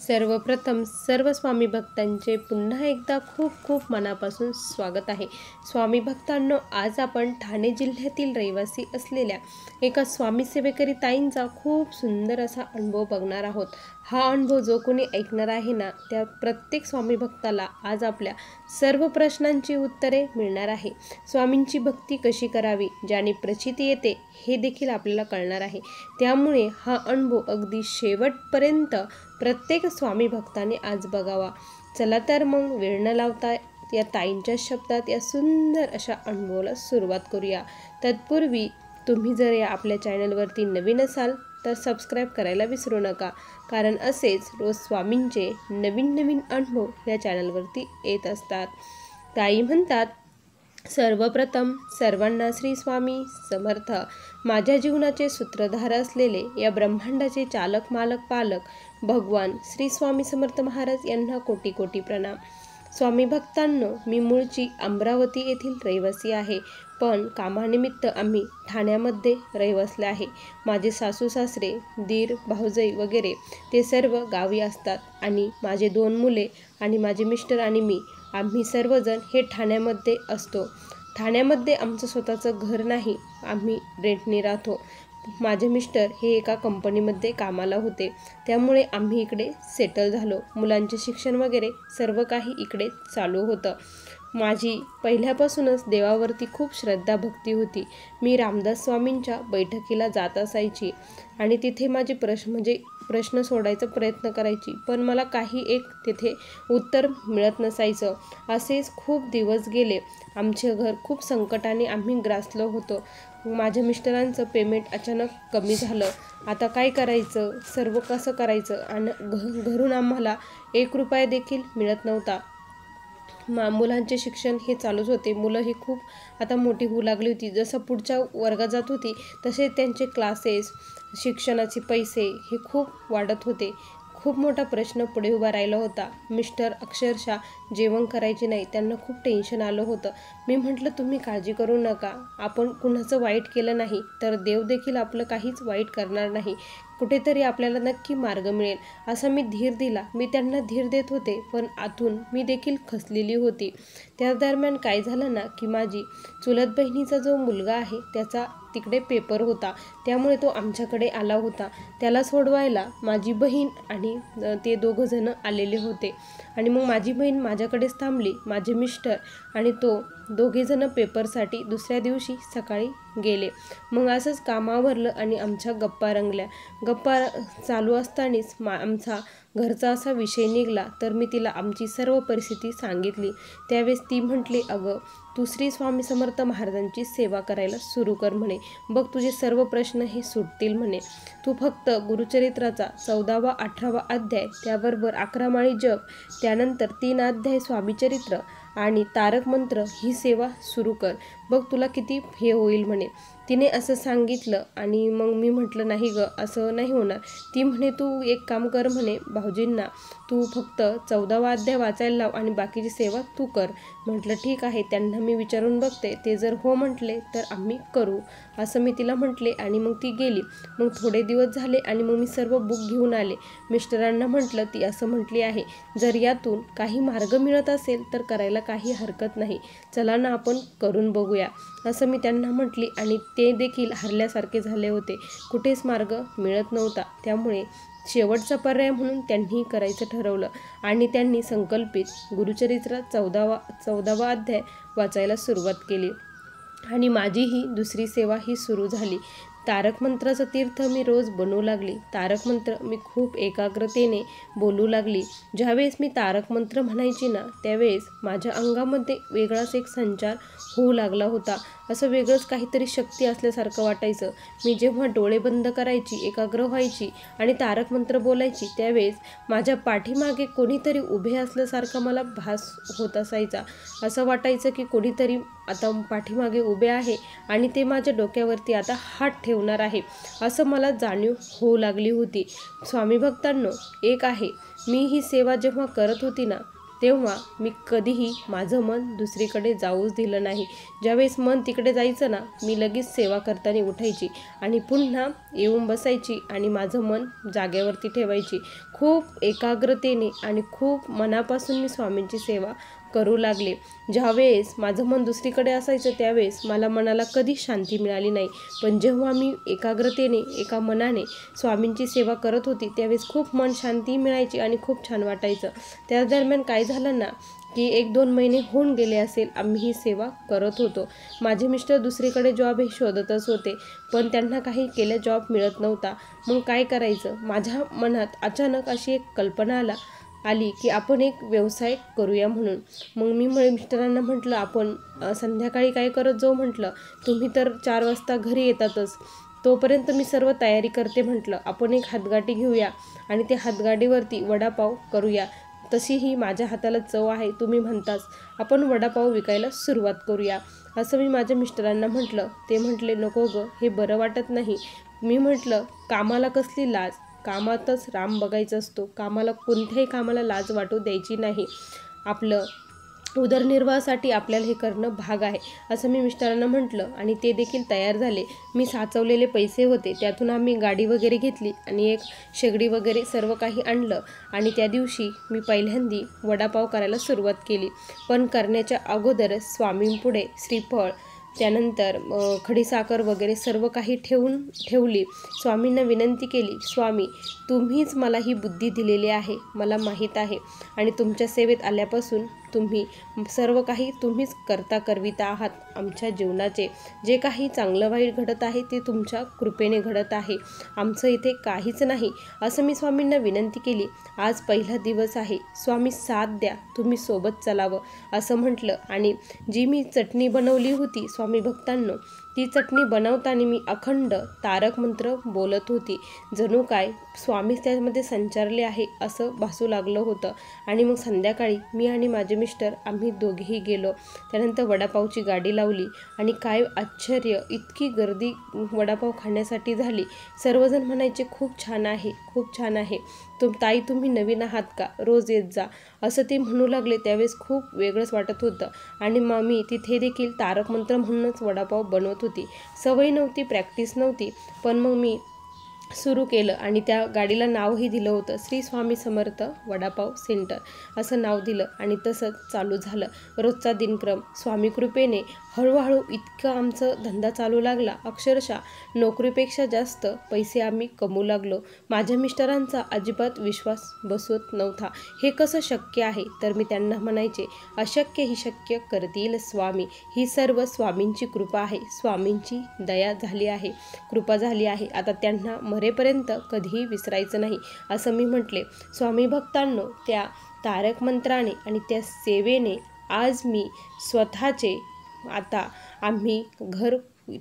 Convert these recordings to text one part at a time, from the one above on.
सर्वप्रथम सर्व स्वामी भक्तांचे पुन्हा एकदा खूप खूप मनापासून स्वागत आहे। स्वामी भक्तांनो, आज आपण ठाणे जिल्ह्यातील रहिवासी असलेल्या एका स्वामी सेवेकरी ताईंचा खूप सुंदर असा अनुभव बघणार आहोत। हा अनुभव जो कोणी ऐकणार आहे ना, त्या प्रत्येक स्वामी भक्ताला आज आपल्या सर्व प्रश्नांची उत्तरे मिळणार आहे। स्वामींची भक्ती कशी करावी, ज्याने प्रचिती येते हे देखील आपल्याला कळणार आहे। त्यामुळे हा अनुभव अगदी शेवटपर्यंत प्रत्येक स्वामी भक्ताने आज बघावा। चला तर मग वेळ न लावता या ताईंच्या शब्दात या सुंदर अशा अनुभवाला सुरुवात करूया। तत्पूर्वी तुम्ही जर या आपल्या चॅनलवरती नवीन असाल तर सबस्क्राईब करायला विसरू नका, कारण असेच रोज स्वामींचे नवीन नवीन अनुभव या चॅनलवरती येत असतात। ताई म्हणतात, सर्वप्रथम सर्वांना श्री स्वामी समर्थ। माझ्या जीवनाचे सूत्रधार असलेले या ब्रह्मांडाचे चालक मालक पालक भगवान श्री स्वामी समर्थ महाराज यांना कोटी कोटी प्रणाम। स्वामी भक्तांनो, मी मूळची अमरावती येथील रहिवासी आहे, पण कामानिमित्त आम्ही ठाण्यामध्ये रहिवासले आहे। माझे सासू सासरे, दीर, भाऊजाई वगैरे ते सर्व गावी असतात आणि माझे 2 मुले आणि माझे मिस्टर आणि मी, आम्ही सर्वजण हे ठाण्यामध्ये असतो। ठाण्यामध्ये आमचं स्वतःचं घर नाही, आम्ही रेंटने राहतो। माझे मिस्टर हे एका कंपनीमध्ये कामाला होते, त्यामुळे आम्ही इकडे सेटल झालो। मुलांचे शिक्षण वगैरे सर्व काही इकडे चालू होतं। माझी पहिल्यापासूनच देवावरती खूप श्रद्धा भक्ती होती। मी रामदास स्वामींच्या बैठकीला जात असायची आणि तिथे माझे प्रश्न सोडायचा प्रयत्न करायची, पण मला काही एक तिथे उत्तर मिळत नसायचं। असेच खूप दिवस गेले। आमचे घर खूप संकटाने आम्ही ग्रासलो होतो। माझ्या मिस्टरांचं पेमेंट अचानक कमी झालं। आता काय करायचं, सर्व कसं करायचं, आणि घरून आम्हाला 1 रुपया देखील मिळत नव्हता। मुलांचे शिक्षण हे चालूच होते। मुलं ही खूप आता मोठी होऊ लागली होती। जसं पुढच्या वर्गात जात होती तसे त्यांचे क्लासेस, शिक्षणाचे पैसे हे खूप वाढत होते। खूप मोठा प्रश्न पुढे उभा राहिला होता। मिस्टर अक्षरशः जेवण करायचे नाही, त्यांना खूप टेन्शन आलं होतं। मी म्हटलं, तुम्ही काळजी करू नका, आपण कुणाचं वाईट केलं नाही तर देव देखील आपलं काहीच वाईट करणार नाही, कुठेतरी आपल्याला नक्की मार्ग मिळेल, असा मी धीर दिला। मी त्यांना धीर देत होते, पण आतून मी देखील खचलेली होती। त्या दरम्यान काय झालं ना, की माझी चुलत बहिणीचा जो मुलगा आहे त्याचा तिकडे पेपर होता, त्यामुळे तो आमच्याकडे आला होता। त्याला सोडवायला माझी बहीण आणि ते 2 जण आलेले होते आणि मग माझी बहीण माझ्याकडेच थांबली। माझे मिस्टर आणि तो 2 जण पेपरसाठी दुसऱ्या दिवशी सकाळी गेले। मग असंच कामावरलं आणि आमच्या गप्पा रंगल्या। गप्पा चालू असतानाच आमचा घरचा असा विषय निघाला, तर मी तिला आमची सर्व परिस्थिती सांगितली। त्यावेळेस ती म्हटली, अगं तू श्री स्वामी समर्थ महाराजांची सेवा करायला सुरू कर म्हणे, बघ तुझे सर्व प्रश्न हे सुटतील म्हणे। तू फक्त गुरुचरित्राचा 14वा 18वा अध्याय, त्याबरोबर 11 माळी जप, त्यानंतर 3 अध्याय स्वामीचरित्र आणि तारक मंत्र ही सेवा सुरू कर, बघ तुला किती हे होईल म्हणे। तिने असं सांगितलं आणि मग मी म्हटलं, नाही ग, असं नाही होणार। ती म्हणे, तू एक काम कर म्हणे, भाऊजींना तू फक्त 14वा अध्याय वाचायला लाव आणि बाकीची सेवा तू कर। म्हटलं ठीक आहे, त्यांना मी विचारून बघते, ते जर हो म्हटले तर आम्ही करू, असं मी तिला म्हटले आणि मग ती गेली। मग थोडे दिवस झाले आणि मग मी सर्व बुक घेऊन आले। मिस्टरांना म्हटलं, ती असं म्हटली आहे, जर यातून काही मार्ग मिळत असेल तर करायला काही हरकत नाही, चला ना आपण करून बघूया, असं मी त्यांना म्हटली। आणि ते देखील हरल्यासारखे झाले होते, कुठेच मार्ग मिळत नव्हता। त्यामुळे शेवटचा पर्याय म्हणून त्यांनी करायचं ठरवलं आणि त्यांनी संकल्पित गुरुचरित्रात 14वा अध्याय वाचायला सुरुवात केली आणि माझी ही दुसरी सेवा ही सुरू झाली। तारक मंत्राचं तीर्थ मी रोज बनवू लागली। तारक मंत्र मी खूप एकाग्रतेने बोलू लागली। ज्यावेळेस मी तारक मंत्र म्हणायची ना, त्यावेळेस माझ्या अंगामध्ये वेगळाच एक संचार होऊ लागला होता। असं वेगळंच काहीतरी शक्ती असल्यासारखं वाटायचं। मी जेव्हा डोळे बंद करायची, एकाग्र व्हायची आणि तारक मंत्र बोलायची, त्यावेळेस माझ्या पाठीमागे कोणीतरी उभे असल्यासारखा मला भास होत असायचा। असं वाटायचं की कोणीतरी आता पाठीमागे उभे आहे आणि ते माझ्या डोक्यावरती आता हात ठेवणार आहे, असं मला जाणीव होऊ लागली होती। स्वामी भक्तांनो, एक आहे, मी ही सेवा जेव्हा करत होती ना, तेव्हा मी कधीही माझं मन दुसरीकडे जाऊच दिलं नाही. ज्यावेळेस मन तिकडे जायचं ना, मी लगेच सेवा करताना उठायची आणि पुन्हा येऊन बसायची आणि माझं मन जागेवरती ठेवायची. खूप एकाग्रतेने आणि खूप मनापासून मी स्वामींची सेवा करू लागले. ज्यावेळेस माझं मन दुसरीकडे असायचं त्यावेळेस मला मनाला कधीच शांती मिळाली नाही. पण जेव्हा मी एकाग्रतेने एका मनाने स्वामींची सेवा करत होती त्यावेळेस खूप मन शांती मिळायची आणि खूप छान वाटायचं. त्या दरम्यान काय झालं ना की 1-2 महिने होऊन गेले असेल आम्ही ही सेवा करत होतो. माझे मिस्टर दुसरीकडे जॉब हे शोधतच होते, पण त्यांना काही केल्या जॉब मिळत नव्हता. मग काय करायचं? माझ्या मनात अचानक अशी एक कल्पना आली की आपण एक व्यवसाय करूया म्हणून. मग मी मिस्टरांना म्हटलं, आपण संध्याकाळी काय करत जाऊ म्हटलं, तुम्ही तर 4 वाजता घरी येतातच, तोपर्यंत मी सर्व तयारी करते म्हटलं. आपण एक हातगाडी घेऊया आणि त्या हातगाडीवरती वडापाव करूया. तशीही माझ्या हाताला चव आहे तुम्ही म्हणताच, आपण वडापाव विकायला सुरुवात करूया असं मी माझ्या मिस्टरांना म्हटलं. ते म्हटले, नको गं, हे बरं वाटत नाही. मी म्हटलं, कामाला कसली लाज, कामातच राम बघायचा असतो, कोणत्याही कामाला लाज वाटू द्यायची नाही. आपलं उदरनिर्वाहासाठी आपल्याला हे करणं भाग आहे असं मी मिस्टरांना म्हटलं आणि ते देखील तयार झाले. मी साचवलेले पैसे होते त्यातून आम्ही गाडी वगैरे घेतली आणि एक शेगडी वगैरे सर्व काही आणलं आणि त्या दिवशी मी पहिल्यांदी वडापाव करायला सुरुवात केली. पण करण्याच्या अगोदरच स्वामींपुढे श्रीफळ, त्यानंतर खडीसाखर वगैरे सर्व काही ठेवली. स्वामींना विनंती केली, स्वामी तुम्हीच मला ही बुद्धी दिलेली आहे, मला माहीत आहे आणि तुमच्या सेवेत आल्यापासून तुम्ही सर्व काही तुम्हीच करविता आहात. आमच्या जीवनाचे जे काही चांगलं वाईट घडत आहे ते तुमच्या कृपेने घडत आहे, आमचं इथे काहीच नाही असं मी स्वामींना विनंती केली. आज पहिला दिवस आहे, स्वामी साथ द्या, तुम्ही सोबत चालावं असं म्हटलं आणि जी मी चटणी बनवली होती स्वामी भक्तांनो, ती चटणी बनवताना मी अखंड तारक मंत्र बोलत होती. जणू काय स्वामीच त्यामध्ये संचारले आहे असं भासू लागलं होतं. आणि मग संध्याकाळी मी आणि माझे मिस्टर आम्ही दोघेही गेलो. त्यानंतर वडापावची गाडी लावली आणि काय आश्चर्य, इतकी गर्दी वडापाव खाण्यासाठी झाली. सर्वजण म्हणायचे, खूप छान आहे, खूप छान आहे, ताई तुम्ही नवीन आहात का, रोज येत जा असं ते म्हणू लागले. त्यावेळेस खूप वेगळंच वाटत होतं आणि मग मी तिथे देखील तारक मंत्र म्हणूनच वडापाव बनवत होती. सवय नव्हती, प्रॅक्टिस नव्हती, पण मग मी सुरू केलं आणि त्या गाडीला नावही दिलं होतं, श्री स्वामी समर्थ वडापाव सेंटर असं नाव दिलं आणि तसंच चालू झालं रोजचा दिनक्रम. स्वामी कृपेने हळूहळू इतकं आमचं धंदा चालू लागला, अक्षरशः नोकरीपेक्षा जास्त पैसे आम्ही कमवू लागलो. माझ्या मिस्टरांचा अजिबात विश्वास बसवत नव्हता. हे कसं शक्य आहे? तर मी त्यांना म्हणायचे, अशक्य ही शक्य करतील स्वामी, ही सर्व स्वामींची कृपा आहे, स्वामींची दया झाली आहे, कृपा झाली आहे, आता त्यांना मरेपर्यंत कधीही विसरायचं नाही असं मी म्हटले. स्वामी भक्तांनो, त्या तारक मंत्राने आणि त्या सेवेने आज मी स्वतःचे आता आम्ही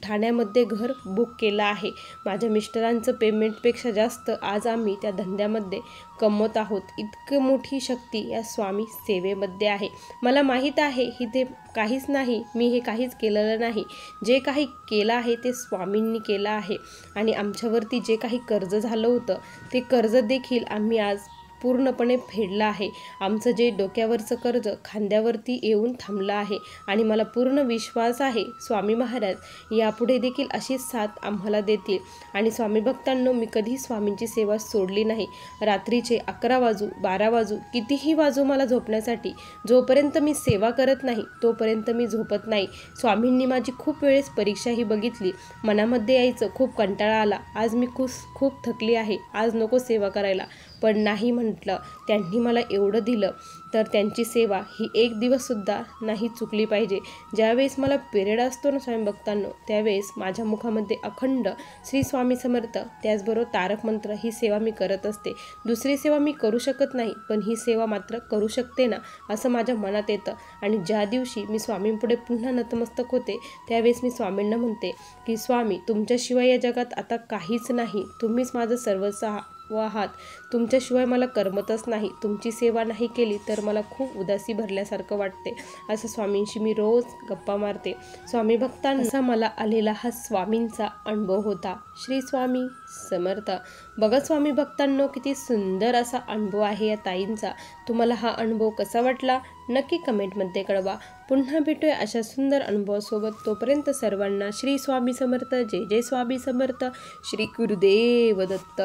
ठाण्यामध्ये घर बुक केलं आहे. माझ्या मिस्टरांचं पेमेंटपेक्षा जास्त आज आम्ही त्या धंद्यामध्ये कमवत आहोत. इतकी मोठी शक्ती या स्वामी सेवेमध्ये आहे. मला माहीत आहे ही ते काहीच नाही, मी हे काहीच केलेलं नाही, जे काही केलं आहे ते स्वामींनी केलं आहे आणि आमच्यावरती जे काही कर्ज झालं होतं ते कर्ज देखील आम्ही आज पूर्णपणे फेडलं आहे. आमचं जे डोक्यावरचं कर्ज खांद्यावरती येऊन थांबलं आहे आणि मला पूर्ण विश्वास आहे स्वामी महाराज यापुढे देखील अशीच साथ आम्हाला देतील. आणि स्वामी भक्तांनो, मी कधी स्वामींची सेवा सोडली नाही. रात्रीचे 11 वाजू 12 वाजू कितीही वाजू मला झोपण्यासाठी, जोपर्यंत मी सेवा करत नाही तोपर्यंत मी झोपत नाही. स्वामींनी माझी खूप वेळेस परीक्षाही बघितली. मनामध्ये यायचं, खूप कंटाळा आला, आज मी खूप थकली आहे, आज नको सेवा करायला, पण नाही म्हटलं. त्यांनी मला एवढं दिलं तर त्यांची सेवा ही एक दिवससुद्धा नाही चुकली पाहिजे. ज्यावेळेस मला पिरियड असतो ना स्वामी भक्तांनो, त्यावेळेस माझ्या मुखामध्ये अखंड श्री स्वामी समर्थ त्याचबरोबर तारक मंत्र ही सेवा मी करत असते. दुसरी सेवा मी करू शकत नाही, पण ही सेवा मात्र करू शकते ना असं माझ्या मनात येतं. आणि ज्या दिवशी मी स्वामींपुढे पुन्हा नतमस्तक होते त्यावेळेस मी स्वामींना म्हणते की स्वामी तुमच्याशिवाय या जगात आता काहीच नाही, तुम्हीच माझं सर्वस्व आहात. तुमच्याशिवाय मला करमतच नाही. तुमची सेवा नाही केली तर मला खूप उदासी भरल्यासारखं वाटते. असं स्वामींशी मी रोज गप्पा मारते. स्वामी भक्तांना असा मला आलेला हा स्वामींचा अनुभव होता. श्री स्वामी समर्थ. बघा स्वामी भक्तांनो, किती सुंदर असा अनुभव आहे या ताईंचा. तुम्हाला हा अनुभव कसा वाटला नक्की कमेंटमध्ये कळवा. पुन्हा भेटूया अशा सुंदर अनुभवासोबत. तोपर्यंत सर्वांना श्री स्वामी समर्थ. जय जय स्वामी समर्थ. श्री गुरुदेव दत्त.